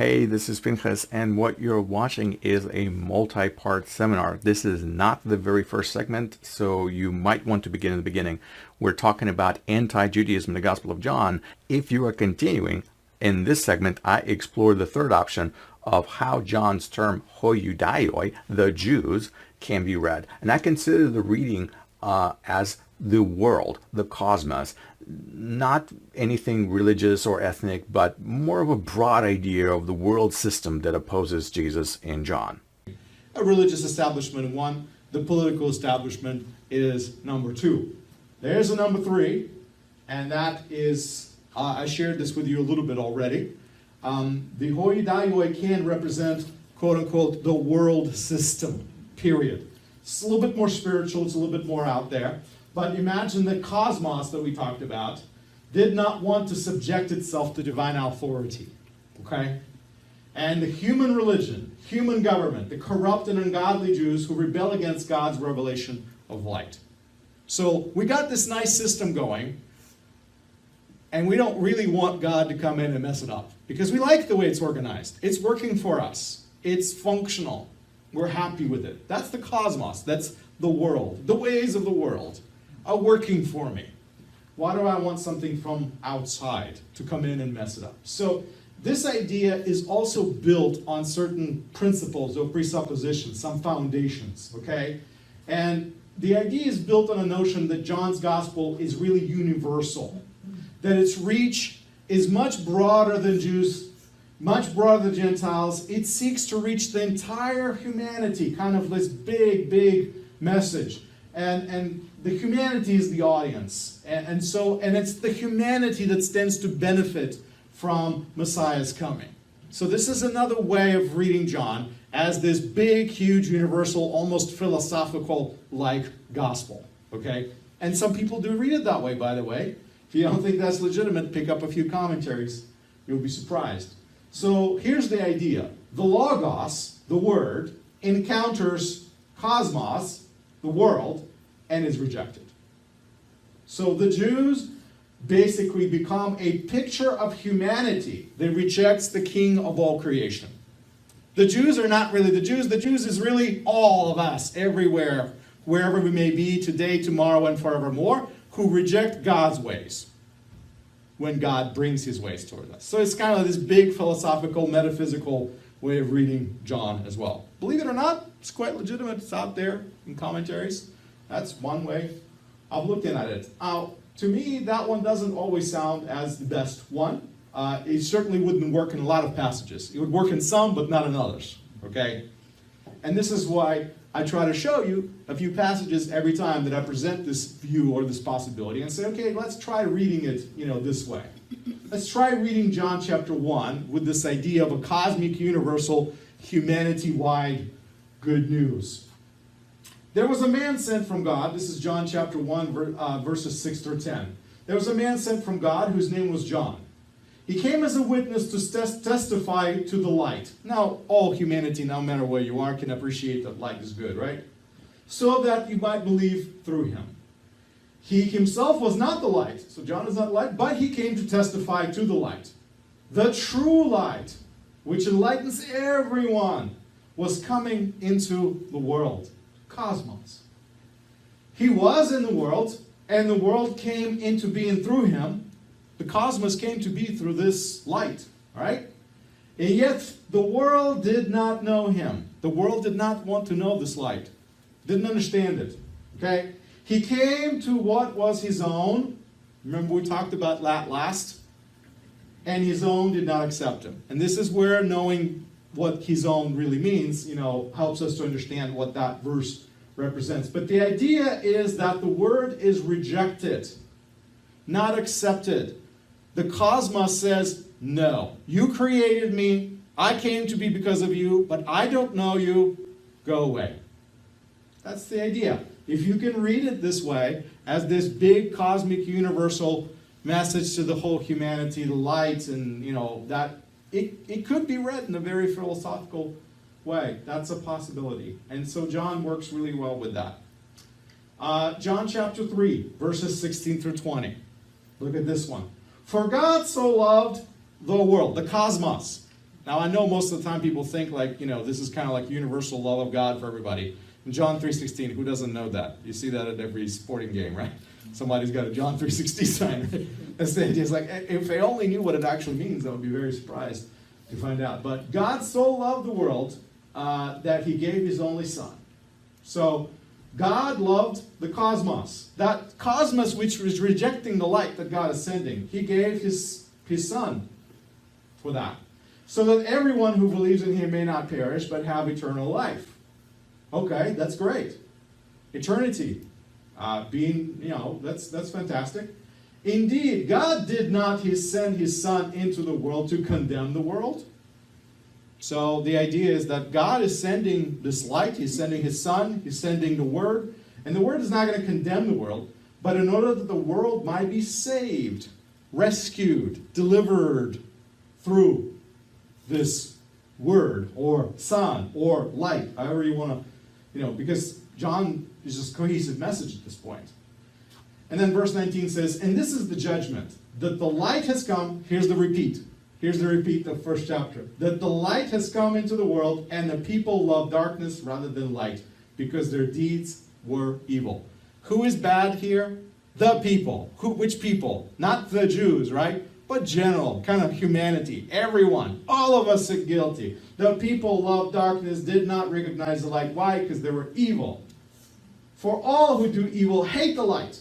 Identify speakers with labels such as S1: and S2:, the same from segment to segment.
S1: Hey, this is Pinchas, and what you're watching is a multi-part seminar. This is not the very first segment, so you might want to begin in the beginning. We're talking about anti-Judaism, the Gospel of John. If you are continuing, in this segment, I explore the third option of how John's term Iudaioi, the Jews, can be read. And I consider the reading as the world, the cosmos, not anything religious or ethnic, but more of a broad idea of the world system that opposes Jesus in John.
S2: A religious establishment one, the political establishment is number two. There's a number three, and that is, I shared this with you a little bit already. The Iudaioi can represent, quote unquote, the world system, period. It's a little bit more spiritual, it's a little bit more out there. But imagine the cosmos that we talked about did not want to subject itself to divine authority, okay? And the human religion, human government, the corrupt and ungodly Jews who rebel against God's revelation of light. So we got this nice system going, and we don't really want God to come in and mess it up, because we like the way it's organized. It's working for us. It's functional. We're happy with it. That's the cosmos. That's the world. The ways of the world are working for me. Why do I want something from outside to come in and mess it up? So this idea is also built on certain principles or presuppositions, some foundations, okay? And the idea is built on a notion that John's gospel is really universal, that its reach is much broader than Jews, much broader than Gentiles. It seeks to reach the entire humanity, kind of this big, big message. And the humanity is the audience. And it's the humanity that stands to benefit from Messiah's coming. So this is another way of reading John as this big, huge, universal, almost philosophical-like gospel. Okay? And some people do read it that way, by the way. If you don't think that's legitimate, pick up a few commentaries. You'll be surprised. So here's the idea. The Logos, the Word, encounters cosmos, the world, and is rejected. So the Jews basically become a picture of humanity that rejects the King of all creation. The Jews are not really the Jews. The Jews is really all of us, everywhere, wherever we may be, today, tomorrow, and forevermore, who reject God's ways when God brings his ways toward us. So it's kind of this big philosophical, metaphysical way of reading John as well. Believe it or not, it's quite legitimate. It's out there in commentaries. That's one way of looking at it. To me, that one doesn't always sound as the best one. It certainly wouldn't work in a lot of passages. It would work in some, but not in others. Okay? And this is why I try to show you a few passages every time that I present this view or this possibility and say, okay, let's try reading it, this way. Let's try reading John chapter 1 with this idea of a cosmic, universal, humanity-wide good news. There was a man sent from God. This is John chapter 1, verses 6 through 10. There was a man sent from God whose name was John. He came as a witness to testify to the light. Now, all humanity, no matter where you are, can appreciate that light is good, right? So that you might believe through him. He himself was not the light. So John is not the light, but he came to testify to the light. The true light, which enlightens everyone, was coming into the world. Cosmos. He was in the world, and the world came into being through him. The cosmos came to be through this light, right? And yet the world did not know him. The world did not want to know this light. Didn't understand it. Okay? He came to what was his own. Remember we talked about that last? And his own did not accept him. And this is where knowing what his own really means, helps us to understand what that verse represents. But the idea is that the word is rejected, not accepted. The cosmos says, no, you created me, I came to be because of you, but I don't know you, go away. That's the idea. If you can read it this way, as this big cosmic universal message to the whole humanity, the light, and that it could be read in a very philosophical way. That's a possibility. And so John works really well with that. John chapter 3, verses 16 through 20. Look at this one. For God so loved the world, the cosmos. Now, I know most of the time people think like, this is kind of like universal love of God for everybody. In John 3:16, who doesn't know that? You see that at every sporting game, right? Somebody's got a John 3:16 sign. Right? That's the idea. It's like, if they only knew what it actually means, I would be very surprised to find out. But God so loved the world that he gave his only son. So God loved the cosmos. That cosmos which was rejecting the light that God is sending, he gave his son for that. So that everyone who believes in him may not perish, but have eternal life. Okay, that's great. Eternity. That's fantastic. Indeed, God did not send his son into the world to condemn the world. So the idea is that God is sending this light, he's sending his son, he's sending the word, and the word is not going to condemn the world, but in order that the world might be saved, rescued, delivered through this word, or son, or light, however you want to, because John is just cohesive message at this point. And then verse 19 says, and this is the judgment, that the light has come, here's the repeat of first chapter, that the light has come into the world, and the people love darkness rather than light, because their deeds were evil. Who is bad here? The people. Which people? Not the Jews, right? But general, kind of humanity, everyone, all of us are guilty. The people loved darkness, did not recognize the light. Why? Because they were evil. For all who do evil hate the light,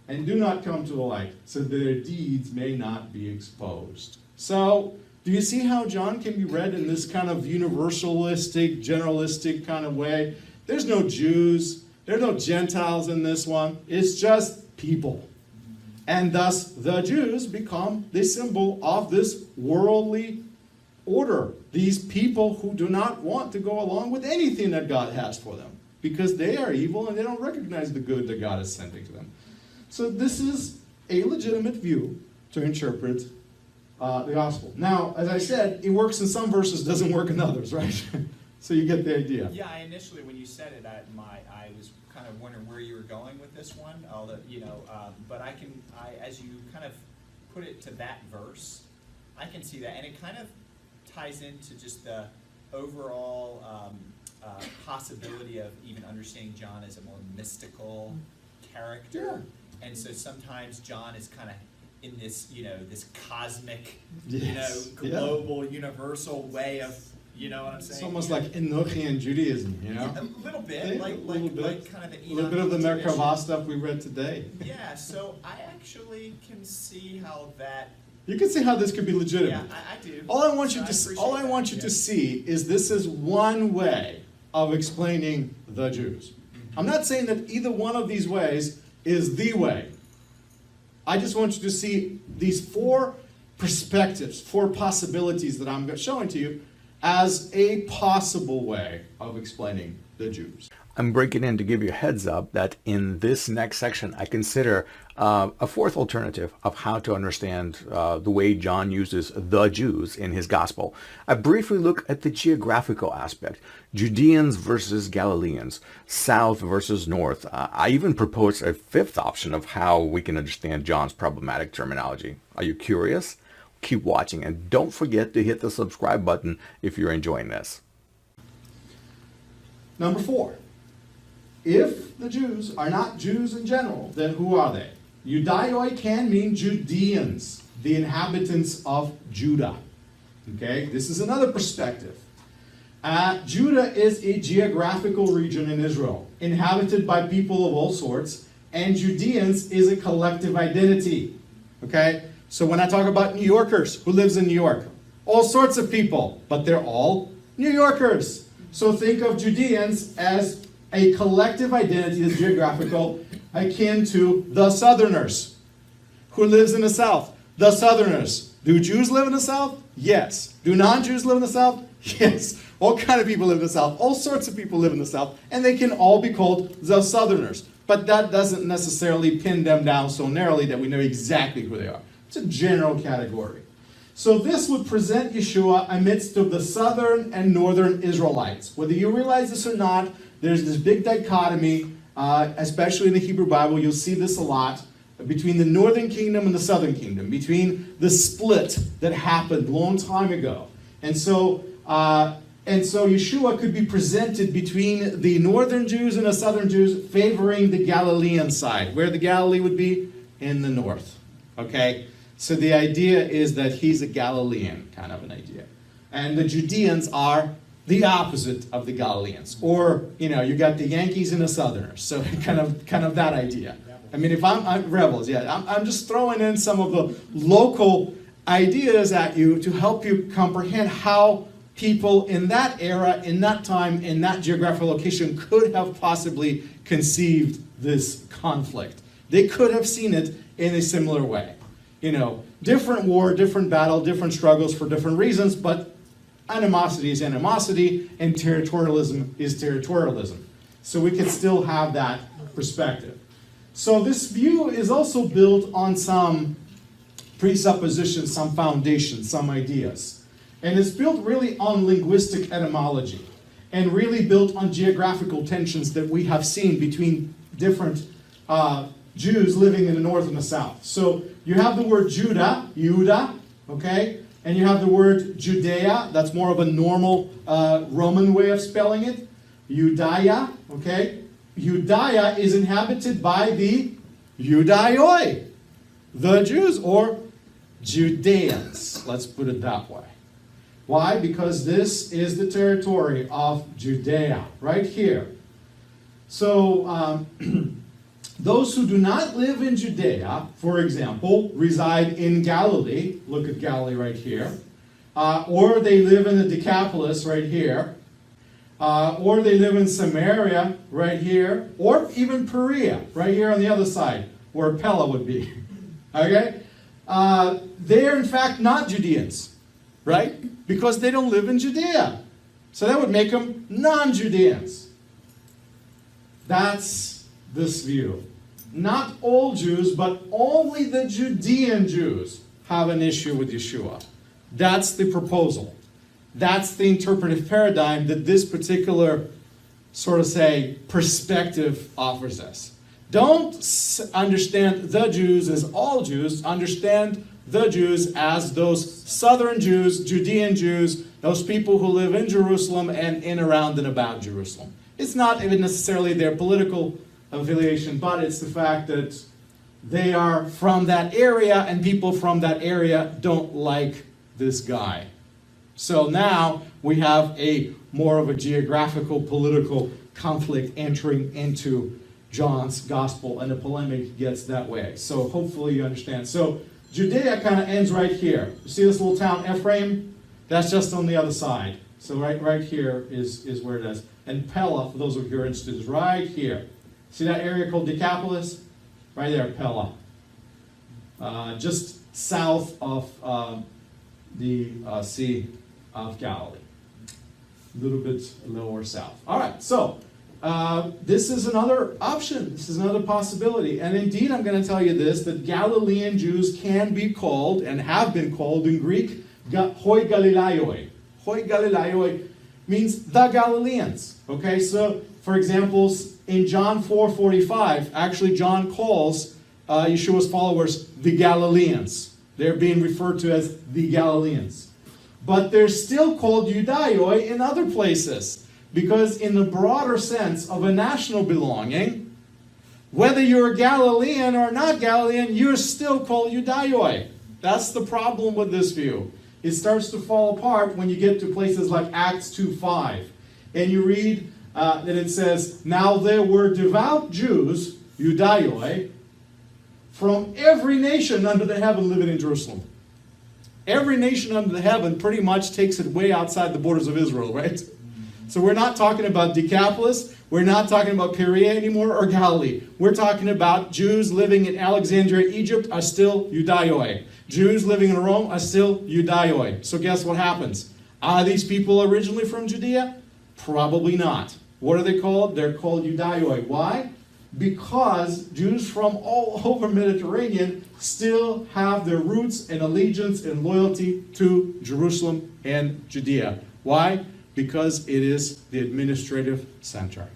S2: and do not come to the light, so that their deeds may not be exposed. So, do you see how John can be read in this kind of universalistic, generalistic kind of way? There's no Jews, there's no Gentiles in this one. It's just people. And thus, the Jews become the symbol of this worldly order. These people who do not want to go along with anything that God has for them, because they are evil and they don't recognize the good that God is sending to them. So this is a legitimate view to interpret the gospel. Now, as I said, it works in some verses, doesn't work in others, right? So you get the idea.
S3: Yeah, initially when you said it, I was kind of wondering where you were going with this one. But as you kind of put it to that verse, I can see that, and it kind of ties into just the overall possibility of even understanding John as a more mystical character.
S2: Yeah.
S3: And so sometimes John is kind of in this, this cosmic,
S2: Yes.
S3: global, universal way of, what I'm saying?
S2: It's almost like Enochian Judaism,
S3: Yeah, a little bit,
S2: Yeah,
S3: like kind of the
S2: a little bit of the
S3: Enochian tradition.
S2: Merkavah stuff we read today.
S3: Yeah, so I actually can see how that.
S2: You can see how this could be legitimate.
S3: Yeah, I do.
S2: All I want
S3: So
S2: you
S3: I
S2: to
S3: appreciate
S2: all I
S3: that,
S2: want you
S3: yeah.
S2: to see is this is one way of explaining the Jews. I'm not saying that either one of these ways is the way. I just want you to see these four perspectives, four possibilities that I'm showing to you as a possible way of explaining the Jews.
S1: I'm breaking in to give you a heads up that in this next section, I consider a fourth alternative of how to understand the way John uses the Jews in his gospel. I briefly look at the geographical aspect, Judeans versus Galileans, south versus north. I even propose a fifth option of how we can understand John's problematic terminology. Are you curious? Keep watching, and don't forget to hit the subscribe button if you're enjoying this.
S2: Number 4. If the Jews are not Jews in general, then who are they? Iudaioi can mean Judeans, the inhabitants of Judah. Okay, this is another perspective. Judah is a geographical region in Israel, inhabited by people of all sorts, and Judeans is a collective identity. Okay, so when I talk about New Yorkers, who lives in New York? All sorts of people, but they're all New Yorkers. So think of Judeans as a collective identity that's geographical, akin to the Southerners. Who lives in the South? The Southerners. Do Jews live in the South? Yes. Do non-Jews live in the South? Yes. All kind of people live in the South. All sorts of people live in the South. And they can all be called the Southerners. But that doesn't necessarily pin them down so narrowly that we know exactly who they are. It's a general category. So this would present Yeshua amidst of the southern and northern Israelites. Whether you realize this or not, there's this big dichotomy, especially in the Hebrew Bible. You'll see this a lot. between the northern kingdom and the southern kingdom, between the split that happened a long time ago. And so Yeshua could be presented between the northern Jews and the southern Jews, favoring the Galilean side, where the Galilee would be in the north. Okay? So the idea is that he's a Galilean, kind of an idea. And the Judeans are the opposite of the Galileans. Or, you got the Yankees and the Southerners. So kind of that idea. I mean, if I'm rebels, yeah. I'm just throwing in some of the local ideas at you to help you comprehend how people in that era, in that time, in that geographical location could have possibly conceived this conflict. They could have seen it in a similar way. Different war, different battle, different struggles for different reasons, but animosity is animosity, and territorialism is territorialism. So we can still have that perspective. So this view is also built on some presuppositions, some foundations, some ideas. And it's built really on linguistic etymology, and really built on geographical tensions that we have seen between different Jews living in the north and the south. So you have the word Judah, Yehuda, okay? And you have the word Judea, that's more of a normal Roman way of spelling it. Iudaioi, okay? Iudaioi is inhabited by the Iudaioi, the Jews, or Judeans. Let's put it that way. Why? Because this is the territory of Judea, right here. So, those who do not live in Judea, for example, reside in Galilee. Look at Galilee right here. Or they live in the Decapolis right here. Or they live in Samaria right here. Or even Perea right here on the other side, where Pella would be. Okay? They are in fact not Judeans, right? Because they don't live in Judea. So that would make them non-Judeans. That's this view. Not all Jews, but only the Judean Jews have an issue with Yeshua. That's the proposal. That's the interpretive paradigm that this particular, sort of say, perspective offers us. Don't understand the Jews as all Jews. Understand the Jews as those southern Jews, Judean Jews, those people who live in Jerusalem and in, around, and about Jerusalem. It's not even necessarily their political affiliation, but it's the fact that they are from that area, and people from that area don't like this guy. So now we have a more of a geographical, political conflict entering into John's gospel, and the polemic gets that way. So hopefully you understand. So Judea kind of ends right here. You see this little town Ephraim? That's just on the other side. So right here is where it is. And Pella, for those of you who are interested, is right here. See that area called Decapolis? Right there, Pella. Just south of the Sea of Galilee. A little bit lower south. All right, so this is another option. This is another possibility. And indeed, I'm going to tell you this, that Galilean Jews can be called, and have been called in Greek, hoi Galilaioi. Hoi Galilaioi means the Galileans. Okay, so for example, in John 4:45, actually John calls Yeshua's followers the Galileans. They're being referred to as the Galileans. But they're still called Iudaioi in other places. Because in the broader sense of a national belonging, whether you're Galilean or not Galilean, you're still called Iudaioi. That's the problem with this view. It starts to fall apart when you get to places like Acts 2:5. And you read that it says, now there were devout Jews, Iudaioi, from every nation under the heaven living in Jerusalem. Every nation under the heaven pretty much takes it way outside the borders of Israel, right? So we're not talking about Decapolis, we're not talking about Perea anymore, or Galilee. We're talking about Jews living in Alexandria, Egypt are still Iudaioi. Jews living in Rome are still Iudaioi. So guess what happens? Are these people originally from Judea? Probably not. What are they called? They're called Iudaioi. Why? Because Jews from all over Mediterranean still have their roots and allegiance and loyalty to Jerusalem and Judea. Why? Because it is the administrative center.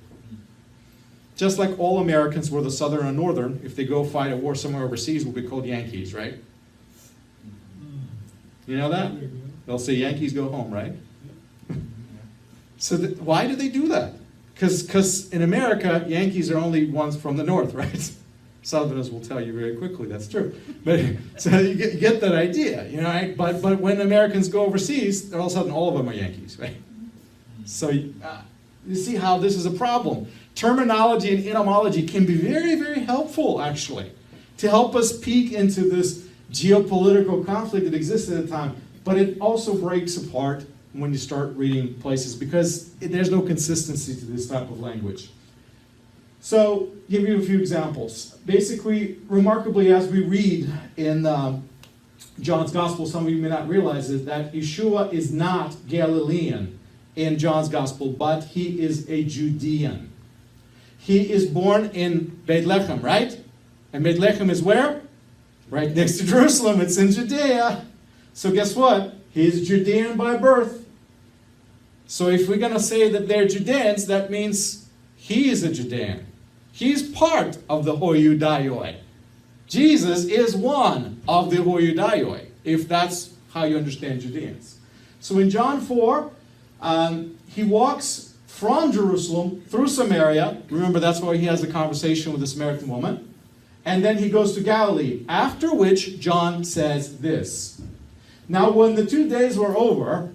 S2: Just like all Americans, whether Southern or Northern, if they go fight a war somewhere overseas, will be called Yankees, right? You know that? They'll say Yankees go home, right? So why do they do that? Because in America, Yankees are only ones from the North, right? Southerners will tell you very quickly that's true. But so you get that idea, you know, right? But when Americans go overseas, all of a sudden all of them are Yankees, right? So you see how this is a problem. Terminology and etymology can be very, very helpful, actually, to help us peek into this geopolitical conflict that existed at the time. But it also breaks apart when you start reading places because there's no consistency to this type of language. So, give you a few examples. Basically, remarkably, as we read in John's Gospel, some of you may not realize it, that Yeshua is not Galilean in John's Gospel, but he is a Judean. He is born in Bethlehem, right? And Bethlehem is where? Right next to Jerusalem. It's in Judea. So guess what? He's Judean by birth. So if we're going to say that they're Judeans, that means he is a Judean. He's part of the Iudaioi. Jesus is one of the Iudaioi, if that's how you understand Judeans. So in John 4, he walks from Jerusalem through Samaria. Remember, that's why he has a conversation with the Samaritan woman. And then he goes to Galilee, after which John says this. Now, when the 2 days were over,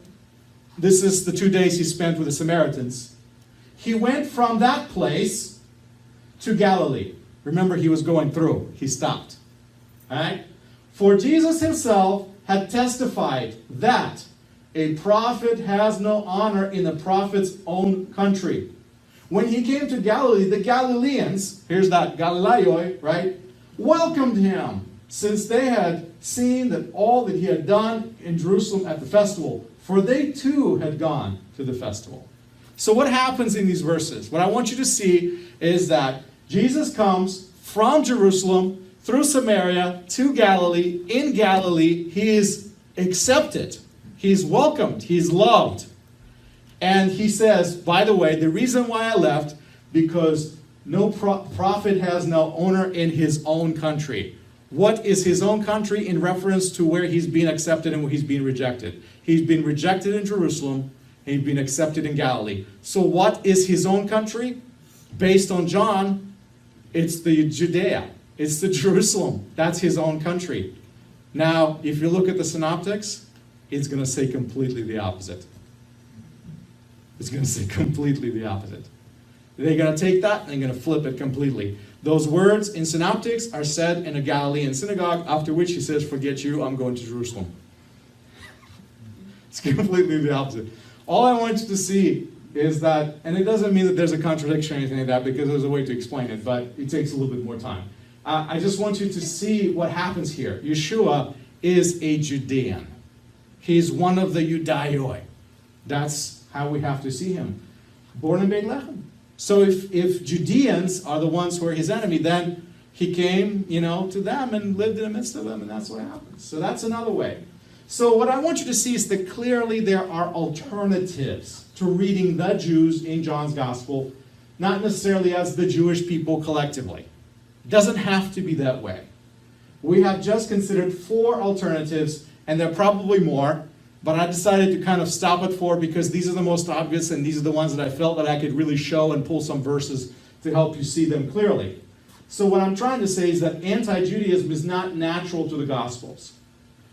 S2: this is the 2 days he spent with the Samaritans, he went from that place to Galilee. Remember, he was going through. He stopped. All right? For Jesus himself had testified that a prophet has no honor in the prophet's own country. When he came to Galilee, the Galileans, here's that Iudaioi, right, welcomed him, since they had seen that all that he had done in Jerusalem at the festival, for they too had gone to the festival. So what happens in these verses? What I want you to see is that Jesus comes from Jerusalem through Samaria to Galilee. In Galilee, he is accepted. He's welcomed. He's loved. And he says, by the way, the reason why I left, because no prophet has no owner in his own country. What is his own country in reference to where he's being accepted and where he's being rejected? He's been rejected in Jerusalem, and he's been accepted in Galilee. So what is his own country? Based on John, it's the Judea. It's the Jerusalem. That's his own country. Now, if you look at the synoptics, it's going to say completely the opposite. It's going to say completely the opposite. They're going to take that and they're going to flip it completely. Those words in synoptics are said in a Galilean synagogue, after which he says, forget you, I'm going to Jerusalem. It's completely the opposite. All I want you to see is that, and it doesn't mean that there's a contradiction or anything like that, because there's a way to explain it, but it takes a little bit more time. I just want you to see what happens here. Yeshua is a Judean. He's one of the Iudaioi. That's how we have to see him. Born in Bethlehem. So if Judeans are the ones who are his enemy, then he came, to them and lived in the midst of them, and that's what happens. So that's another way. So what I want you to see is that clearly there are alternatives to reading the Jews in John's Gospel, not necessarily as the Jewish people collectively. It doesn't have to be that way. We have just considered 4 alternatives, and there are probably more, but I decided to kind of stop at 4 because these are the most obvious, and these are the ones that I felt that I could really show and pull some verses to help you see them clearly. So what I'm trying to say is that anti-Judaism is not natural to the Gospels.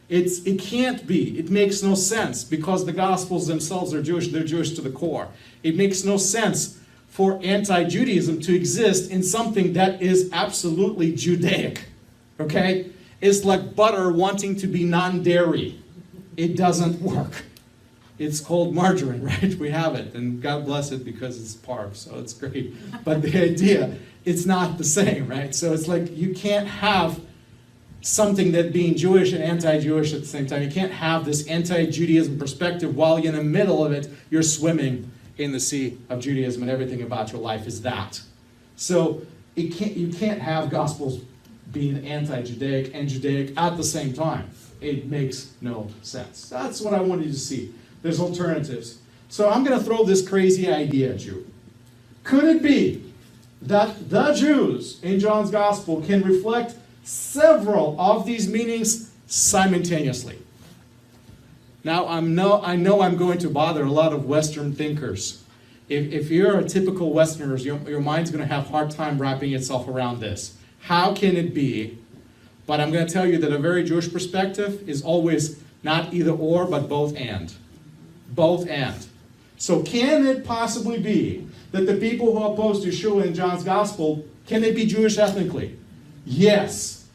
S2: It can't be. It makes no sense because the Gospels themselves are Jewish. They're Jewish to the core. It makes no sense for anti-Judaism to exist in something that is absolutely Judaic. Okay? It's like butter wanting to be non-dairy. It doesn't work. It's called margarine, right? We have it, and God bless it because it's parv, so it's great. But the idea, it's not the same, right? So it's like you can't have something that being Jewish and anti-Jewish at the same time. You can't have this anti-Judaism perspective while you're in the middle of it, you're swimming in the sea of Judaism and everything about your life is that. So you can't have Gospels being anti-Judaic and Judaic at the same time. It makes no sense. That's what I wanted you to see. There's alternatives. So I'm going to throw this crazy idea at you. Could it be that the Jews in John's Gospel can reflect several of these meanings simultaneously. Now, I know I'm going to bother a lot of Western thinkers. If you're a typical Westerner, your mind's going to have a hard time wrapping itself around this. How can it be? But I'm going to tell you that a very Jewish perspective is always not either or, but both and. Both and. So can it possibly be that the people who oppose Yeshua in John's Gospel, can they be Jewish ethnically? Yes.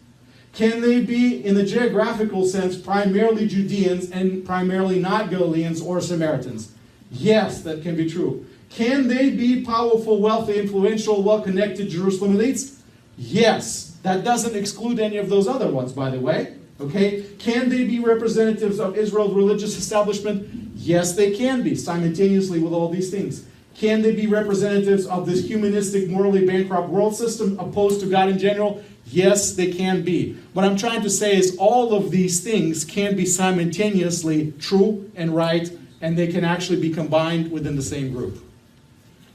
S2: Can they be, in the geographical sense, primarily Judeans and primarily not Galileans or Samaritans? Yes, that can be true. Can they be powerful, wealthy, influential, well-connected Jerusalem elites? Yes. That doesn't exclude any of those other ones, by the way. Okay? Can they be representatives of Israel's religious establishment? Yes, they can be, simultaneously with all these things. Can they be representatives of this humanistic, morally bankrupt world system opposed to God in general? Yes, they can be. What I'm trying to say is all of these things can be simultaneously true and right, and they can actually be combined within the same group.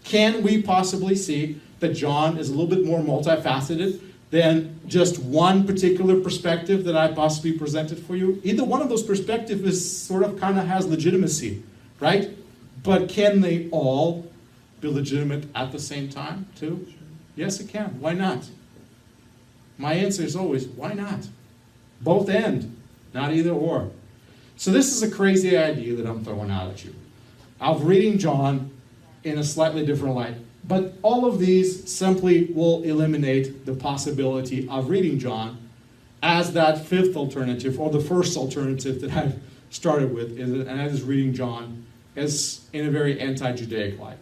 S2: Can we possibly see that John is a little bit more multifaceted than just one particular perspective that I possibly presented for you? Either one of those perspectives is sort of kind of has legitimacy, right? But can they all be legitimate at the same time too? Yes, it can. Why not? My answer is always, why not? Both and, not either or. So this is a crazy idea that I'm throwing out at you, of reading John in a slightly different light. But all of these simply will eliminate the possibility of reading John as that fifth alternative, or the first alternative that I've started with, and that is reading John as in a very anti-Judaic light.